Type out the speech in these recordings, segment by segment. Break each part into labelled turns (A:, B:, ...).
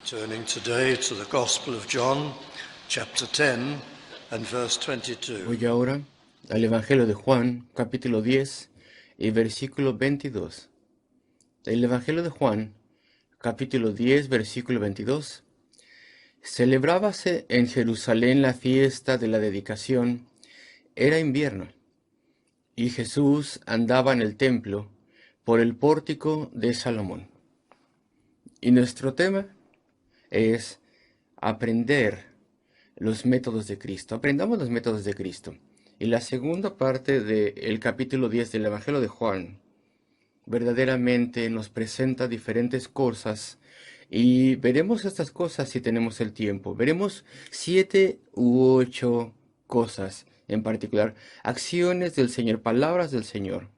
A: Turning today to the Gospel of John, chapter 10 and verse 22.
B: Voy ahora al Evangelio de Juan, capítulo 10 y versículo 22. El Evangelio de Juan, capítulo 10, versículo 22. Celebrábase en Jerusalén la fiesta de la dedicación. Era invierno, y Jesús andaba en el templo por el pórtico de Salomón. Y nuestro tema es aprender los métodos de Cristo. Aprendamos los métodos de Cristo. Y la segunda parte del capítulo 10 del Evangelio de Juan verdaderamente nos presenta diferentes cosas y veremos estas cosas si tenemos el tiempo. Veremos 7 u 8 cosas en particular, acciones del Señor, palabras del Señor.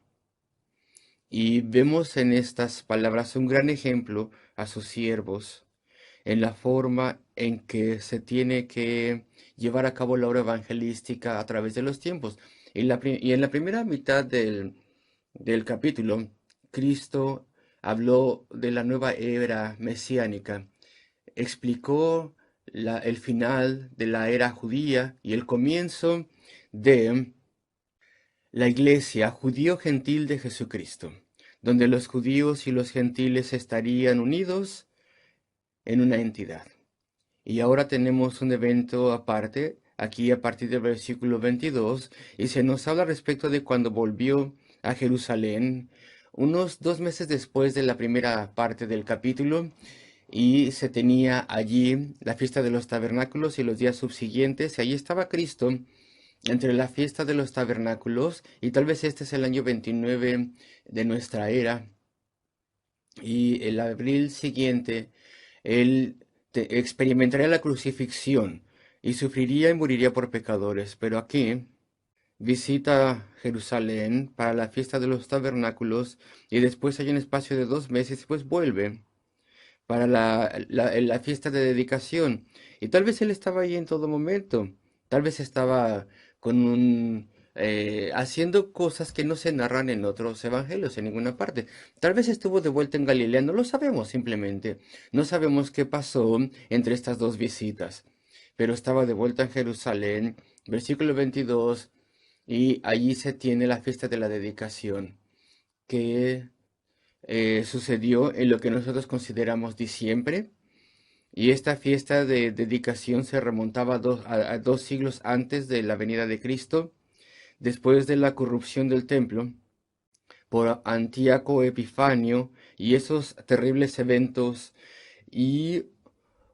B: Y vemos en estas palabras un gran ejemplo a sus siervos en la forma en que se tiene que llevar a cabo la obra evangelística a través de los tiempos. Y en la primera mitad del capítulo, Cristo habló de la nueva era mesiánica, explicó el final de la era judía y el comienzo de la iglesia judío-gentil de Jesucristo, donde los judíos y los gentiles estarían unidos en una entidad. Y ahora tenemos un evento aparte, aquí a partir del versículo 22, y se nos habla respecto de cuando volvió a Jerusalén, unos 2 meses después de la primera parte del capítulo, y se tenía allí la fiesta de los tabernáculos y los días subsiguientes, y allí estaba Cristo entre la fiesta de los tabernáculos, y tal vez este es el año 29 de nuestra era, y el abril siguiente, él experimentaría la crucifixión y sufriría y moriría por pecadores. Pero aquí visita Jerusalén para la fiesta de los tabernáculos y después hay un espacio de 2 meses y después vuelve para la fiesta de dedicación. Y tal vez él estaba ahí en todo momento. Tal vez estaba haciendo cosas que no se narran en otros evangelios, en ninguna parte. Tal vez estuvo de vuelta en Galilea, no lo sabemos simplemente. No sabemos qué pasó entre estas dos visitas. Pero estaba de vuelta en Jerusalén, versículo 22, y allí se tiene la fiesta de la dedicación, que sucedió en lo que nosotros consideramos diciembre, y esta fiesta de dedicación se remontaba a 2 siglos antes de la venida de Cristo, después de la corrupción del templo por Antíoco Epifanio y esos terribles eventos, y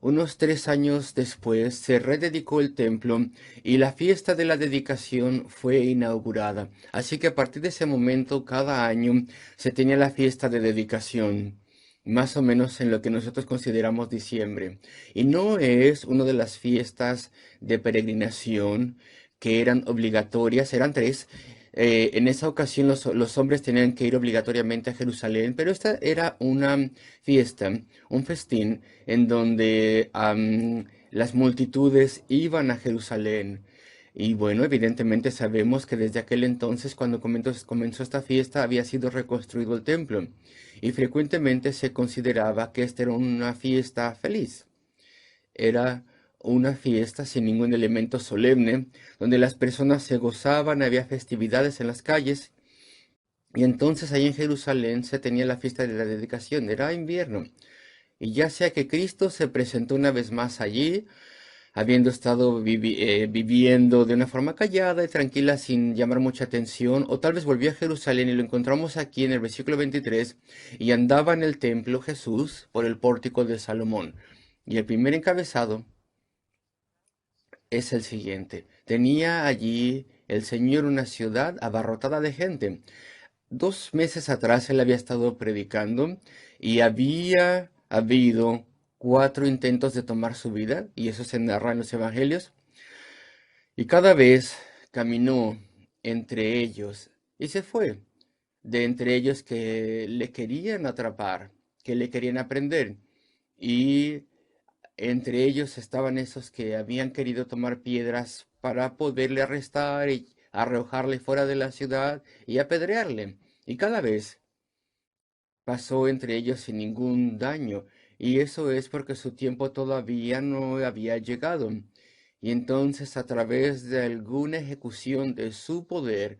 B: unos 3 años después se rededicó el templo y la fiesta de la dedicación fue inaugurada. Así que a partir de ese momento, cada año se tenía la fiesta de dedicación, más o menos en lo que nosotros consideramos diciembre. Y no es una de las fiestas de peregrinación que eran obligatorias, eran 3. En esa ocasión los hombres tenían que ir obligatoriamente a Jerusalén, pero esta era una fiesta, un festín en donde las multitudes iban a Jerusalén. Y bueno, evidentemente sabemos que desde aquel entonces, cuando comenzó esta fiesta, había sido reconstruido el templo. Y frecuentemente se consideraba que esta era una fiesta feliz. Era una fiesta sin ningún elemento solemne, donde las personas se gozaban, había festividades en las calles. Y entonces ahí en Jerusalén se tenía la fiesta de la dedicación, era invierno. Y ya sea que Cristo se presentó una vez más allí, habiendo estado viviendo de una forma callada y tranquila sin llamar mucha atención, o tal vez volvió a Jerusalén y lo encontramos aquí en el versículo 23, y andaba en el templo Jesús por el pórtico de Salomón. Y el primer encabezado es el siguiente. Tenía allí el Señor una ciudad abarrotada de gente. 2 meses atrás él había estado predicando y había habido 4 intentos de tomar su vida, y eso se narra en los evangelios, y cada vez caminó entre ellos y se fue, de entre ellos que le querían atrapar, que le querían aprender, y entre ellos estaban esos que habían querido tomar piedras para poderle arrestar y arrojarle fuera de la ciudad y apedrearle. Y cada vez pasó entre ellos sin ningún daño. Y eso es porque su tiempo todavía no había llegado. Y entonces a través de alguna ejecución de su poder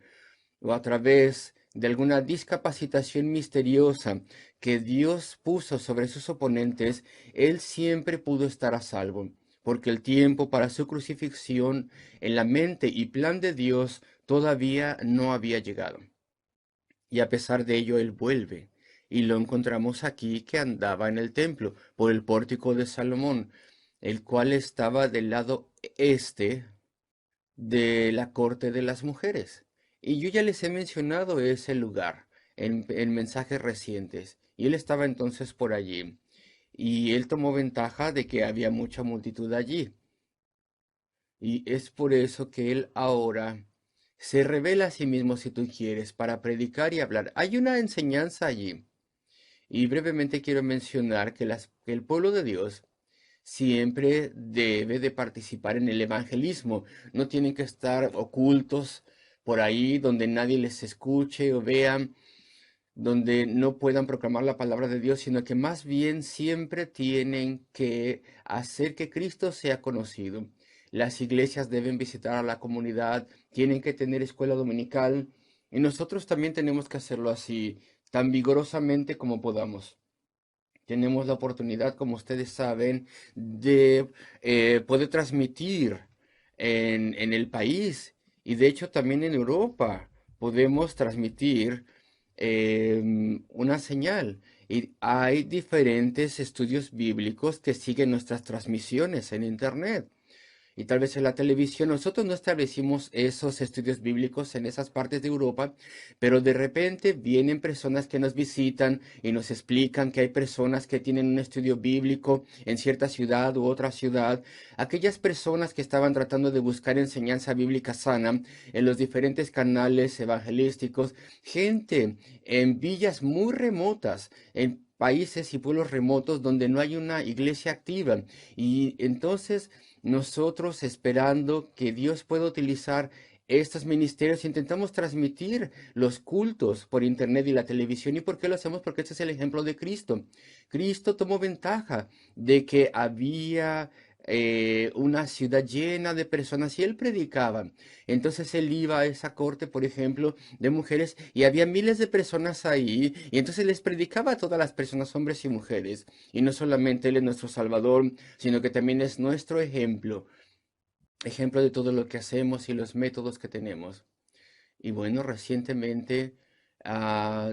B: o a través de alguna discapacitación misteriosa que Dios puso sobre sus oponentes, él siempre pudo estar a salvo, porque el tiempo para su crucifixión en la mente y plan de Dios todavía no había llegado. Y a pesar de ello, él vuelve. Y lo encontramos aquí que andaba en el templo por el pórtico de Salomón, el cual estaba del lado este de la corte de las mujeres. Y yo ya les he mencionado ese lugar en mensajes recientes. Y él estaba entonces por allí. Y él tomó ventaja de que había mucha multitud allí. Y es por eso que él ahora se revela a sí mismo, si tú quieres, para predicar y hablar. Hay una enseñanza allí. Y brevemente quiero mencionar que el pueblo de Dios siempre debe de participar en el evangelismo. No tienen que estar ocultos por ahí donde nadie les escuche o vea, donde no puedan proclamar la palabra de Dios, sino que más bien siempre tienen que hacer que Cristo sea conocido. Las iglesias deben visitar a la comunidad, tienen que tener escuela dominical y nosotros también tenemos que hacerlo así, tan vigorosamente como podamos. Tenemos la oportunidad, como ustedes saben, de poder transmitir en el país y de hecho también en Europa podemos transmitir una señal. Y hay diferentes estudios bíblicos que siguen nuestras transmisiones en Internet. Y tal vez en la televisión nosotros no establecimos esos estudios bíblicos en esas partes de Europa, pero de repente vienen personas que nos visitan y nos explican que hay personas que tienen un estudio bíblico en cierta ciudad u otra ciudad. Aquellas personas que estaban tratando de buscar enseñanza bíblica sana en los diferentes canales evangelísticos, gente en villas muy remotas, en países y pueblos remotos donde no hay una iglesia activa. Y entonces nosotros, esperando que Dios pueda utilizar estos ministerios, intentamos transmitir los cultos por internet y la televisión. ¿Y por qué lo hacemos? Porque este es el ejemplo de Cristo. Cristo tomó ventaja de que había una ciudad llena de personas y él predicaba. Entonces él iba a esa corte, por ejemplo, de mujeres y había miles de personas ahí y entonces les predicaba a todas las personas, hombres y mujeres. Y no solamente él es nuestro Salvador, sino que también es nuestro ejemplo, ejemplo de todo lo que hacemos y los métodos que tenemos. Y bueno, recientemente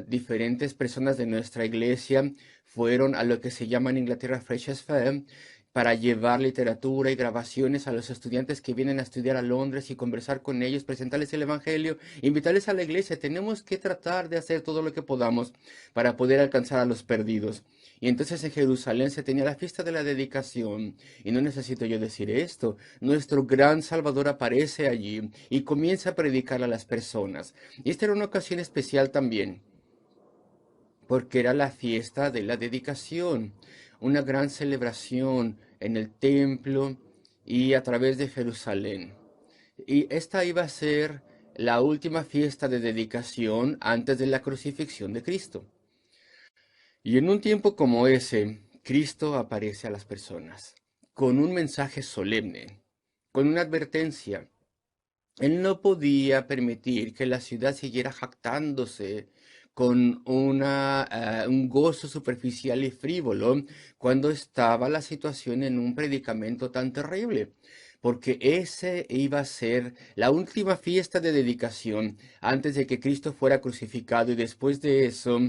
B: diferentes personas de nuestra iglesia fueron a lo que se llama en Inglaterra Freshers Fair para llevar literatura y grabaciones a los estudiantes que vienen a estudiar a Londres y conversar con ellos, presentarles el Evangelio, invitarles a la iglesia. Tenemos que tratar de hacer todo lo que podamos para poder alcanzar a los perdidos. Y entonces en Jerusalén se tenía la fiesta de la dedicación. Y no necesito yo decir esto. Nuestro gran Salvador aparece allí y comienza a predicar a las personas. Y esta era una ocasión especial también, porque era la fiesta de la dedicación, una gran celebración en el templo y a través de Jerusalén. Y esta iba a ser la última fiesta de dedicación antes de la crucifixión de Cristo. Y en un tiempo como ese, Cristo aparece a las personas con un mensaje solemne, con una advertencia. Él no podía permitir que la ciudad siguiera jactándose con un gozo superficial y frívolo cuando estaba la situación en un predicamento tan terrible, porque ese iba a ser la última fiesta de dedicación antes de que Cristo fuera crucificado y después de eso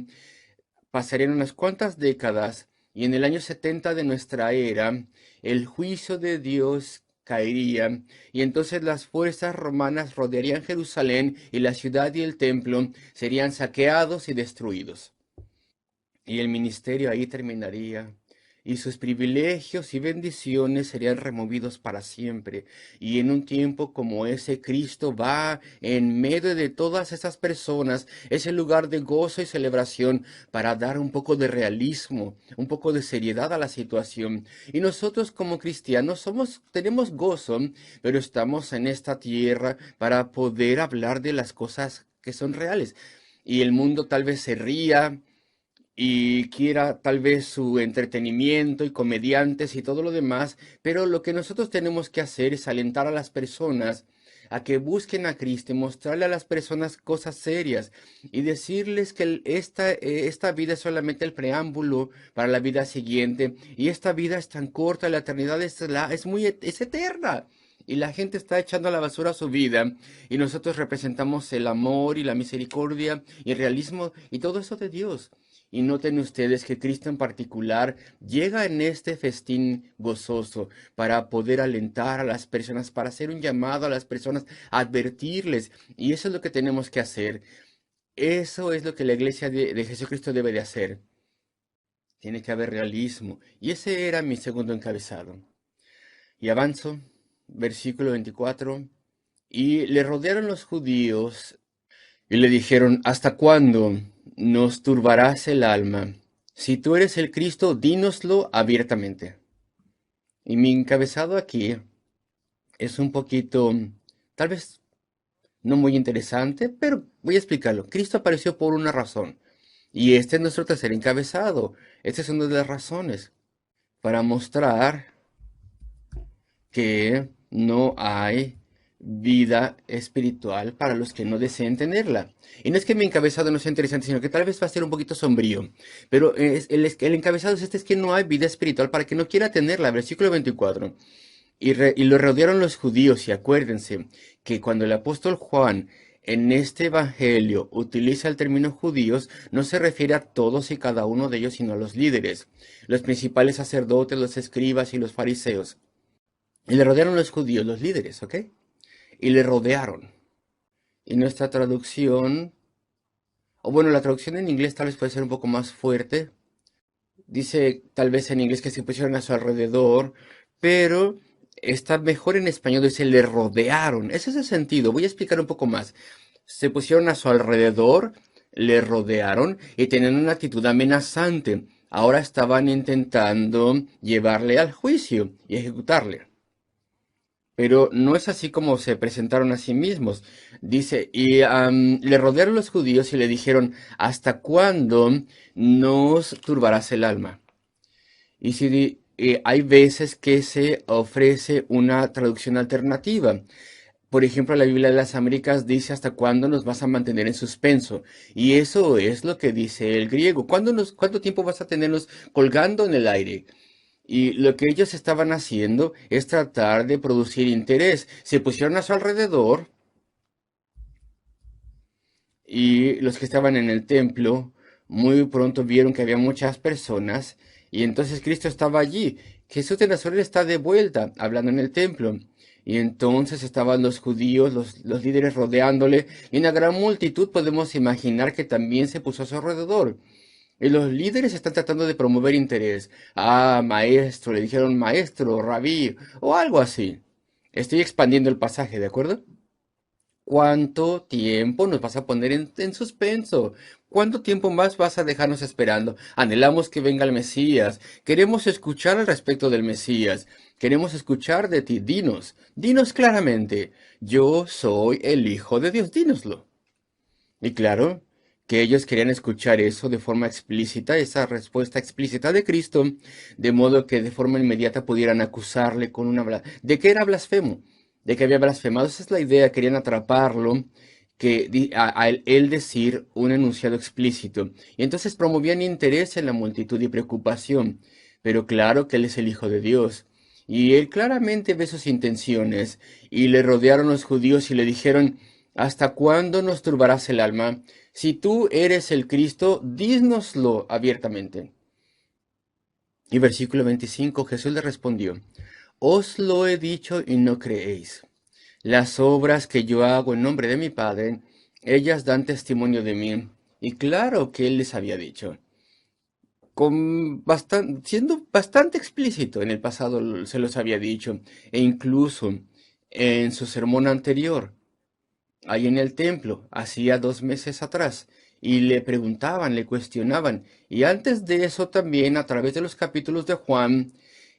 B: pasarían unas cuantas décadas y en el año 70 de nuestra era el juicio de Dios caería y entonces las fuerzas romanas rodearían Jerusalén y la ciudad y el templo serían saqueados y destruidos. Y el ministerio ahí terminaría. Y sus privilegios y bendiciones serían removidos para siempre. Y en un tiempo como ese, Cristo va en medio de todas esas personas, ese lugar de gozo y celebración, para dar un poco de realismo, un poco de seriedad a la situación. Y nosotros como cristianos tenemos gozo, pero estamos en esta tierra para poder hablar de las cosas que son reales. Y el mundo tal vez se ría y quiera tal vez su entretenimiento y comediantes y todo lo demás, pero lo que nosotros tenemos que hacer es alentar a las personas a que busquen a Cristo y mostrarle a las personas cosas serias y decirles que esta vida es solamente el preámbulo para la vida siguiente y esta vida es tan corta, la eternidad es eterna. Y la gente está echando a la basura su vida y nosotros representamos el amor y la misericordia y el realismo y todo eso de Dios. Y noten ustedes que Cristo en particular llega en este festín gozoso para poder alentar a las personas, para hacer un llamado a las personas, advertirles. Y eso es lo que tenemos que hacer. Eso es lo que la iglesia de Jesucristo debe de hacer. Tiene que haber realismo. Y ese era mi segundo encabezado. Y avanzo, versículo 24. Y le rodearon los judíos y le dijeron, ¿hasta cuándo nos turbarás el alma? Si tú eres el Cristo, dínoslo abiertamente. Y mi encabezado aquí es un poquito, tal vez no muy interesante, pero voy a explicarlo. Cristo apareció por una razón. Y este es nuestro tercer encabezado. Esta es una de las razones para mostrar que no hay vida espiritual para los que no deseen tenerla. Y no es que mi encabezado no sea interesante, sino que tal vez va a ser un poquito sombrío. Pero el encabezado es este, es que no hay vida espiritual para que no quiera tenerla. Versículo 24. Y lo rodearon los judíos, y acuérdense que cuando el apóstol Juan en este evangelio utiliza el término judíos, no se refiere a todos y cada uno de ellos, sino a los líderes, los principales sacerdotes, los escribas y los fariseos. Y le rodearon los judíos, los líderes, ¿ok? Y le rodearon. Y nuestra traducción, o bueno, la traducción en inglés tal vez puede ser un poco más fuerte. Dice tal vez en inglés que se pusieron a su alrededor, pero está mejor en español, dice le rodearon. Ese es el sentido. Voy a explicar un poco más. Se pusieron a su alrededor, le rodearon y tenían una actitud amenazante. Ahora estaban intentando llevarle al juicio y ejecutarle. Pero no es así como se presentaron a sí mismos. Dice, y le rodearon los judíos y le dijeron, ¿hasta cuándo nos turbarás el alma? Y si hay veces que se ofrece una traducción alternativa. Por ejemplo, la Biblia de las Américas dice hasta cuándo nos vas a mantener en suspenso. Y eso es lo que dice el griego. ¿Cuánto tiempo vas a tenernos colgando en el aire? Y lo que ellos estaban haciendo es tratar de producir interés. Se pusieron a su alrededor y los que estaban en el templo muy pronto vieron que había muchas personas y entonces Cristo estaba allí. Jesús de Nazaret está de vuelta hablando en el templo. Y entonces estaban los judíos, los líderes rodeándole, y una gran multitud podemos imaginar que también se puso a su alrededor. Y los líderes están tratando de promover interés. Ah, maestro, le dijeron maestro, rabí, o algo así. Estoy expandiendo el pasaje, ¿de acuerdo? ¿Cuánto tiempo nos vas a poner en suspenso? ¿Cuánto tiempo más vas a dejarnos esperando? Anhelamos que venga el Mesías. Queremos escuchar al respecto del Mesías. Queremos escuchar de ti. Dinos claramente. Yo soy el Hijo de Dios. Dínoslo. Y claro, que ellos querían escuchar eso de forma explícita, esa respuesta explícita de Cristo, de modo que de forma inmediata pudieran acusarle con ¿De qué era blasfemo? De que había blasfemado. Esa es la idea, querían atraparlo, a él decir un enunciado explícito. Y entonces promovían interés en la multitud y preocupación. Pero claro que él es el Hijo de Dios. Y él claramente ve sus intenciones. Y le rodearon los judíos y le dijeron, ¿hasta cuándo nos turbarás el alma? Si tú eres el Cristo, dísnoslo abiertamente. Y versículo 25, Jesús le respondió, os lo he dicho y no creéis. Las obras que yo hago en nombre de mi Padre, ellas dan testimonio de mí. Y claro que él les había dicho, siendo bastante explícito en el pasado se los había dicho, e incluso en su sermón anterior, ahí en el templo, hacía 2 meses atrás, y le preguntaban, le cuestionaban, y antes de eso también, a través de los capítulos de Juan,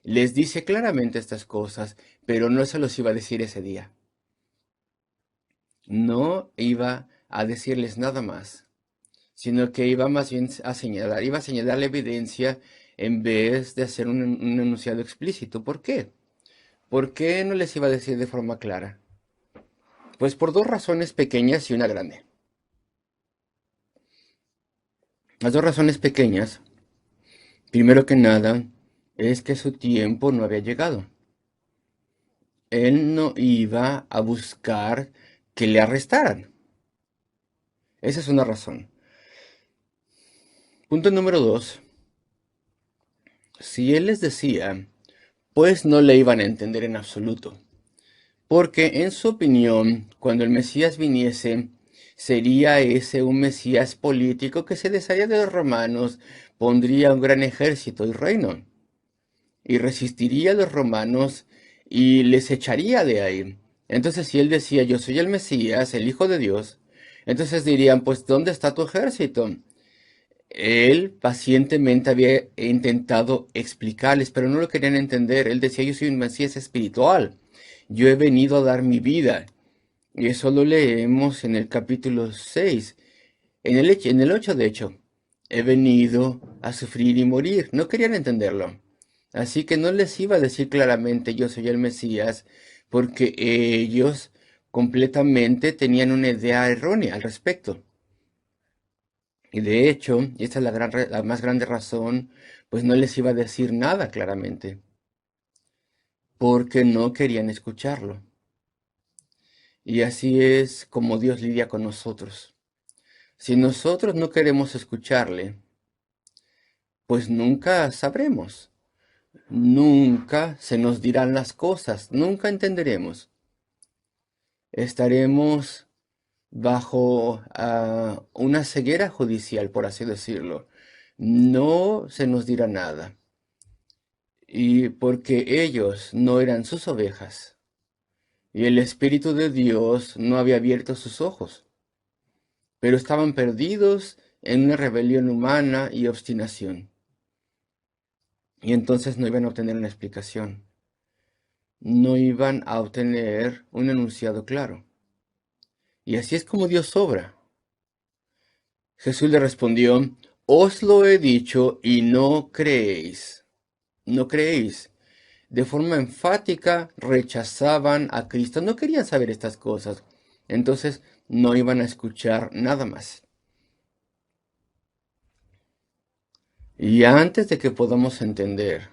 B: les dice claramente estas cosas, pero no se los iba a decir ese día. No iba a decirles nada más. sino que iba más bien iba a señalar la evidencia en vez de hacer un enunciado explícito. ¿Por qué? ¿Por qué no les iba a decir de forma clara? Pues por dos razones pequeñas y una grande. Las dos razones pequeñas, primero que nada, es que su tiempo no había llegado. Él no iba a buscar que le arrestaran. Esa es una razón. Punto número dos. Si él les decía, pues no le iban a entender en absoluto. Porque en su opinión, cuando el Mesías viniese, sería ese un Mesías político que se desharía de los romanos, pondría un gran ejército y reino, y resistiría a los romanos y les echaría de ahí. Entonces, si él decía, yo soy el Mesías, el Hijo de Dios, entonces dirían, pues, ¿dónde está tu ejército? Él pacientemente había intentado explicarles, pero no lo querían entender. Él decía, yo soy un Mesías espiritual, yo he venido a dar mi vida. Y eso lo leemos en el capítulo 6, en el 8 de hecho. He venido a sufrir y morir. No querían entenderlo. Así que no les iba a decir claramente yo soy el Mesías, porque ellos completamente tenían una idea errónea al respecto. Y de hecho, y esta es la más grande razón, pues no les iba a decir nada claramente, porque no querían escucharlo. Y así es como Dios lidia con nosotros. Si nosotros no queremos escucharle, pues nunca sabremos, nunca se nos dirán las cosas, nunca entenderemos. Estaremos bajo una ceguera judicial, por así decirlo. No se nos dirá nada. Y porque ellos no eran sus ovejas, y el Espíritu de Dios no había abierto sus ojos, pero estaban perdidos en una rebelión humana y obstinación. Y entonces no iban a obtener una explicación, no iban a obtener un enunciado claro. Y así es como Dios obra. Jesús le respondió, os lo he dicho y no creéis. No creéis. De forma enfática rechazaban a Cristo, no querían saber estas cosas. Entonces no iban a escuchar nada más. Y antes de que podamos entender,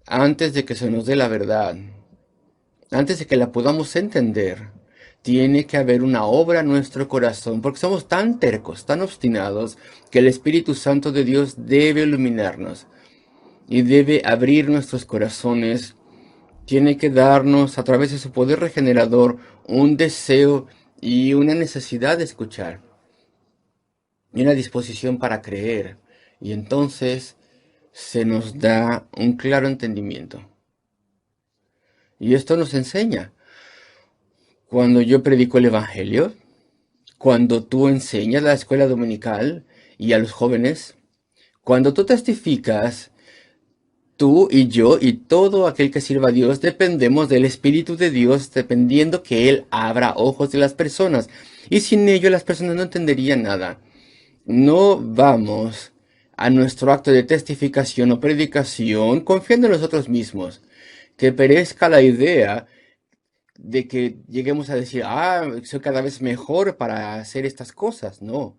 B: antes de que se nos dé la verdad, antes de que la podamos entender, tiene que haber una obra en nuestro corazón, porque somos tan tercos, tan obstinados, que el Espíritu Santo de Dios debe iluminarnos y debe abrir nuestros corazones. Tiene que darnos, a través de su poder regenerador, un deseo y una necesidad de escuchar, y una disposición para creer. Y entonces se nos da un claro entendimiento. Y esto nos enseña. Cuando yo predico el Evangelio, cuando tú enseñas la escuela dominical y a los jóvenes, cuando tú testificas, tú y yo y todo aquel que sirva a Dios dependemos del Espíritu de Dios, dependiendo que Él abra ojos de las personas. Y sin ello las personas no entenderían nada. No vamos a nuestro acto de testificación o predicación confiando en nosotros mismos. Que perezca la idea de que lleguemos a decir, soy cada vez mejor para hacer estas cosas. No,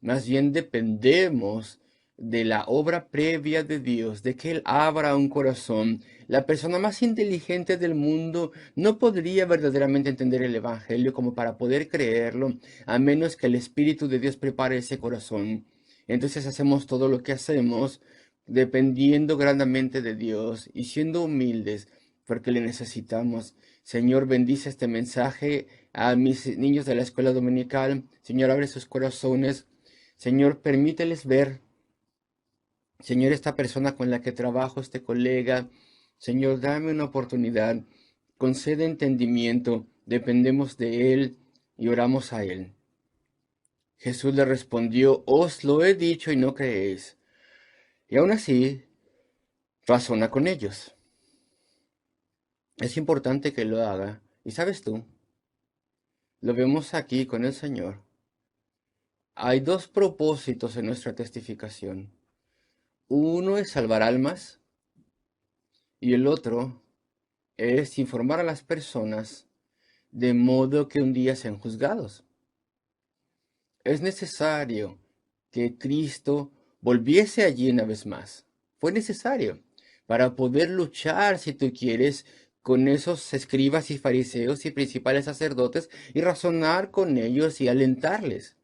B: más bien dependemos de la obra previa de Dios, de que Él abra un corazón. La persona más inteligente del mundo no podría verdaderamente entender el Evangelio como para poder creerlo, a menos que el Espíritu de Dios prepare ese corazón. Entonces hacemos todo lo que hacemos dependiendo grandemente de Dios y siendo humildes porque le necesitamos. Señor, bendice este mensaje a mis niños de la escuela dominical. Señor, abre sus corazones. Señor, permíteles ver, Señor, esta persona con la que trabajo, este colega. Señor, dame una oportunidad. Concede entendimiento. Dependemos de Él y oramos a Él. Jesús le respondió, os lo he dicho y no creéis. Y aún así, razona con ellos. Es importante que lo haga. Y sabes tú, lo vemos aquí con el Señor. Hay dos propósitos en nuestra testificación. Uno es salvar almas y el otro es informar a las personas de modo que un día sean juzgados. Es necesario que Cristo volviese allí una vez más. Fue necesario para poder luchar, si tú quieres, con esos escribas y fariseos y principales sacerdotes y razonar con ellos y alentarles,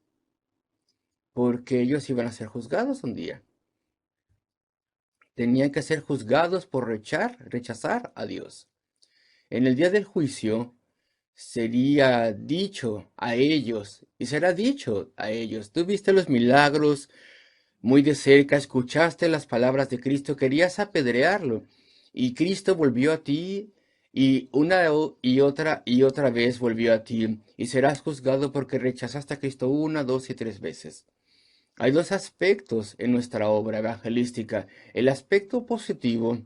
B: porque ellos iban a ser juzgados un día. Tenían que ser juzgados por rechazar a Dios. En el día del juicio sería dicho a ellos, y será dicho a ellos, tú viste los milagros muy de cerca, escuchaste las palabras de Cristo, querías apedrearlo, y Cristo volvió a ti, y y otra vez volvió a ti, y serás juzgado porque rechazaste a Cristo una, dos y tres veces. Hay dos aspectos en nuestra obra evangelística. El aspecto positivo,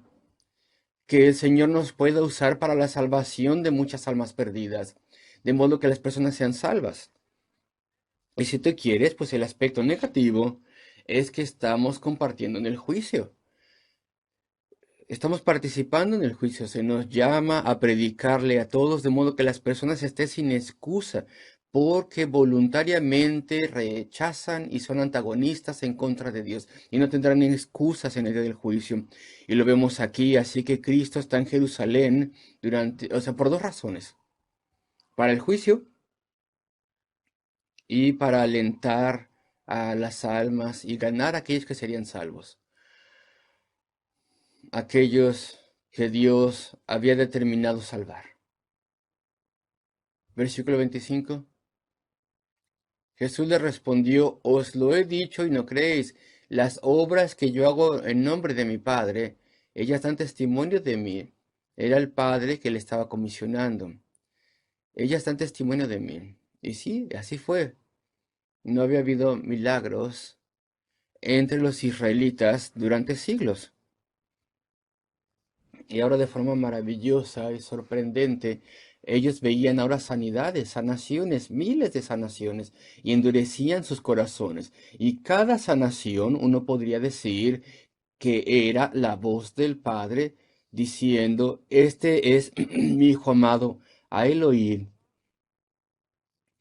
B: que el Señor nos pueda usar para la salvación de muchas almas perdidas, de modo que las personas sean salvas. Y si tú quieres, pues el aspecto negativo es que estamos compartiendo en el juicio. Estamos participando en el juicio. Se nos llama a predicarle a todos de modo que las personas estén sin excusa, porque voluntariamente rechazan y son antagonistas en contra de Dios y no tendrán excusas en el día del juicio. Y lo vemos aquí, así que Cristo está en Jerusalén durante, o sea, por dos razones: para el juicio y para alentar a las almas y ganar a aquellos que serían salvos, aquellos que Dios había determinado salvar. Versículo 25. Jesús le respondió: os lo he dicho y no creéis. Las obras que yo hago en nombre de mi Padre, ellas dan testimonio de mí. Era el Padre que le estaba comisionando. Ellas dan testimonio de mí. Y sí, así fue. No había habido milagros entre los israelitas durante siglos. Y ahora, de forma maravillosa y sorprendente, ellos veían ahora sanidades, sanaciones, miles de sanaciones, y endurecían sus corazones. Y cada sanación uno podría decir que era la voz del Padre diciendo: este es mi Hijo amado, a él oíd.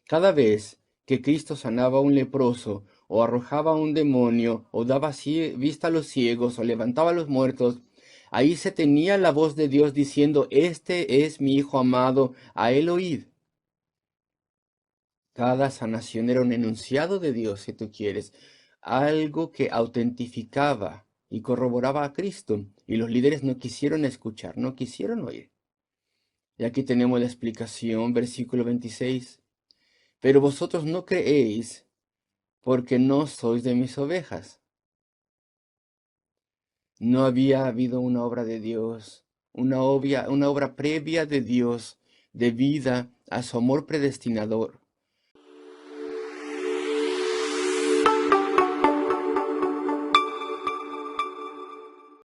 B: Cada vez que Cristo sanaba a un leproso, o arrojaba a un demonio, o daba vista a los ciegos, o levantaba a los muertos, ahí se tenía la voz de Dios diciendo: este es mi Hijo amado, a él oíd. Cada sanación era un enunciado de Dios, si tú quieres, algo que autentificaba y corroboraba a Cristo, y los líderes no quisieron escuchar, no quisieron oír. Y aquí tenemos la explicación, versículo 26. Pero vosotros no creéis porque no sois de mis ovejas. No había habido una obra de Dios, una obra previa de Dios, debida a su amor predestinador,